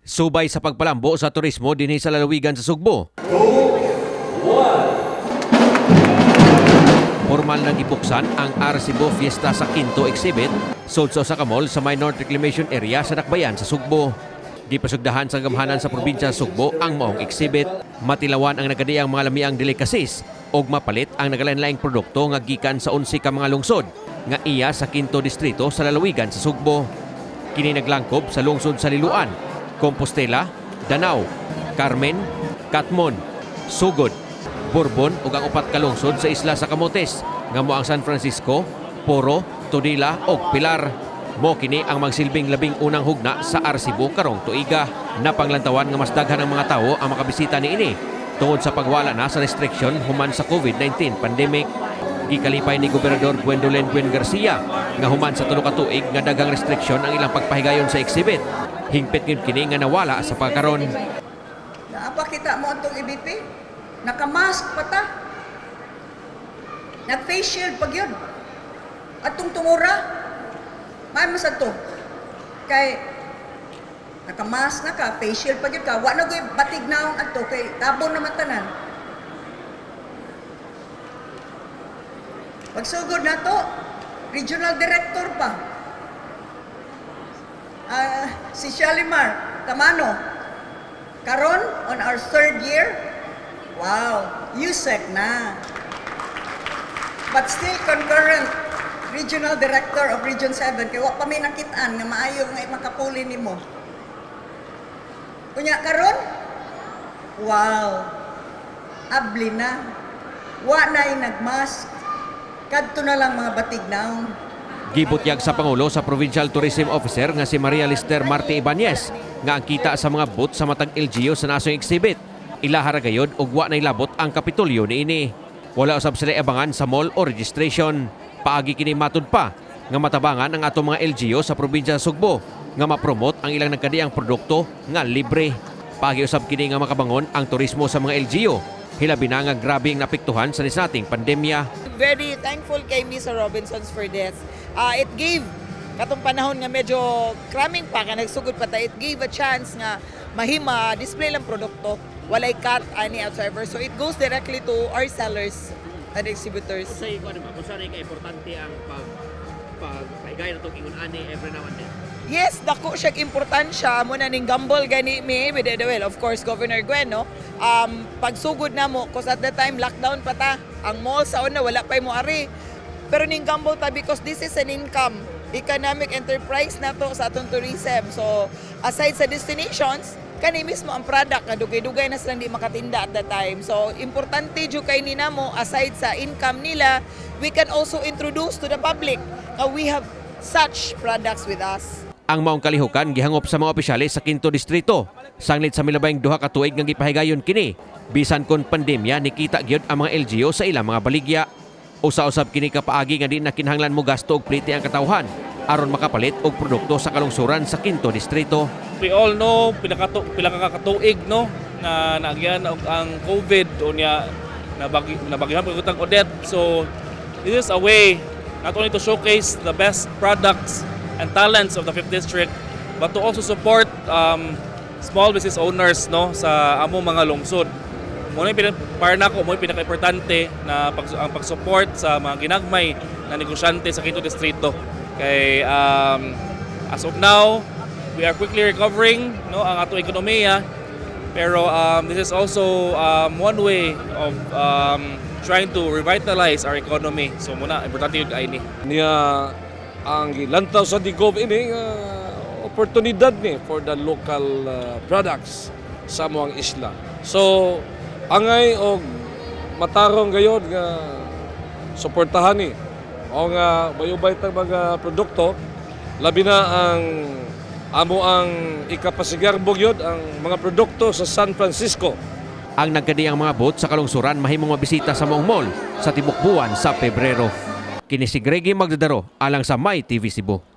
Subay sa pagpalambo sa turismo dinhi sa lalawigan sa Sugbo. Formal nang ibuksan ang Arecibo Fiesta sa Quinto Exhibit sudso sa Kamol sa Minor Reclamation Area sa Dakbayan sa Sugbo. Gipasugdahan sa gamhanan sa probinsya sa Sugbo ang maong exhibit. Matilawan ang nagadiang mga lamiang delikasis og mapalit ang nagalain-laing produkto nga gikan sa 11 ka mga lungsod nga iya sa Quinto Distrito sa lalawigan sa Sugbo. Kini naglangkob sa lungsod sa Liloan, Compostela, Danao, Carmen, Catmon, Sugod, Bourbon ug ang upat ka lungsod sa isla sa Camotes nga mao ang San Francisco, Poro, Todila ug Pilar. Mo kini ang magsilbing labing unang hugna sa Arecibo karong tuiga. Napanglantawan nga mas daghan ang mga tawo ang makabisita niini tungod sa pagwala na sa restriction human sa COVID-19 pandemic. Gikalipay ni Gobernador Gwendolyn Gwen Garcia nga human sa tulo ka tuig nga daghang restriction ang ilang pagpahigayon sa exhibit. Hingpit gyud kini nga nawala sa pagkaron. Apa kita mo atong EBP? Naka-mask pa ta. Nag-face shield pa gyud. Atong tungura. May masad to. Kay naka-mask na ka, face shield pa gyud ka. Wa na gyud batig naon adto kay tabon naman tanan. Pagsugod na to, regional director pa. Si Shalimar Tamano. Karon on our third year, wow, USEC na. But still concurrent regional director of Region 7 kay wa pa may nakitaan nga maayo nga makapuli nimo. Kunya karon, wow, abli na. Wa nay nagmask. Kadto na lang mga batig naon. Gibutyag sa Pangulo sa Provincial Tourism Officer nga si Maria Lister Marti Ibanez nga ang kita sa mga booth sa matag LGU sa nasong exhibit. Ilahara gayod ug wa nay labot ang kapitulyo niini. Wala usab sila abangan sa mall o registration. Paagi kini matud pa nga matabangan ang atong mga LGU sa probinsya sa Sugbo nga ma-promote ang ilang nagkadiang produkto nga libre. Paagi usab kini nga makabangon ang turismo sa mga LGU. Hilabi na nga grabe ang napiktuhan sa nisating pandemya. Very thankful kay Miss Robinsons for this. It gave, katong panahon nga medyo cramming pa, nga nagsugod pa ta, it gave a chance nga mahima, display lang produkto, walay cut, ani whatsoever. So it goes directly to our sellers and exhibitors. Kung saan ay ka-importante ang pagpaigay na itong ingon ani every now and then? Yes, dako siya importansya mo na ning gamble gani mi with the well, of course, Governor Gwen, no? Pagsugod na mo, cause at the time, lockdown pa ta. Ang mall sa una, wala pa mo ari. Pero ning gamble ta because this is an income, economic enterprise na to sa atong tourism. So, aside sa destinations, kani mismo ang product nga dugay-dugay na silang di makatinda at that time. So, importante jud kay nina mo, aside sa income nila, we can also introduce to the public we have such products with us. Ang maong kalihukan gihangop sa mga opisyalis sa Quinto Distrito. Sanglit sa milabayng duha ka tuig nga gipahigayon kini. Bisan kon pandemya nikita gyud ang mga LGU sa ilang mga baligya. Usa-usab kini kapaagi nga di na kinahanglan mo gasto og plite ang katawhan aron makapalit og produkto sa kalungsuran sa Quinto Distrito. We all know pila ka katuig no na naagyan og ang COVID unya nabagyan pag utang Odette. So this is a way not only to showcase the best products and talents of the 5th District, but to also support small business owners no sa among mga lungsod. Muna para nako mo pinaka-importante na ang pag-support sa mga ginagmay na negosyante sa Quinto Distrito. Kay as of now, we are quickly recovering no ang ato ekonomiya, pero this is also one way of trying to revitalize our economy. So muna importante yun kaini. Niya ang gilantaw sa Digov ini oportunidad ni for the local products sa mga isla. So angay og matarong gayod nga suportahan ni o nga bayubay tang mga produkto labi na ang amo ang ikapasigarbo gyud ang mga produkto sa San Francisco. Ang nagkadiang mga booth sa kalungsuran mahimong mabisita sa maong mall sa tibok buwan sa Pebrero. Kini si Greggy Magdadaro alang sa My TV Cebu.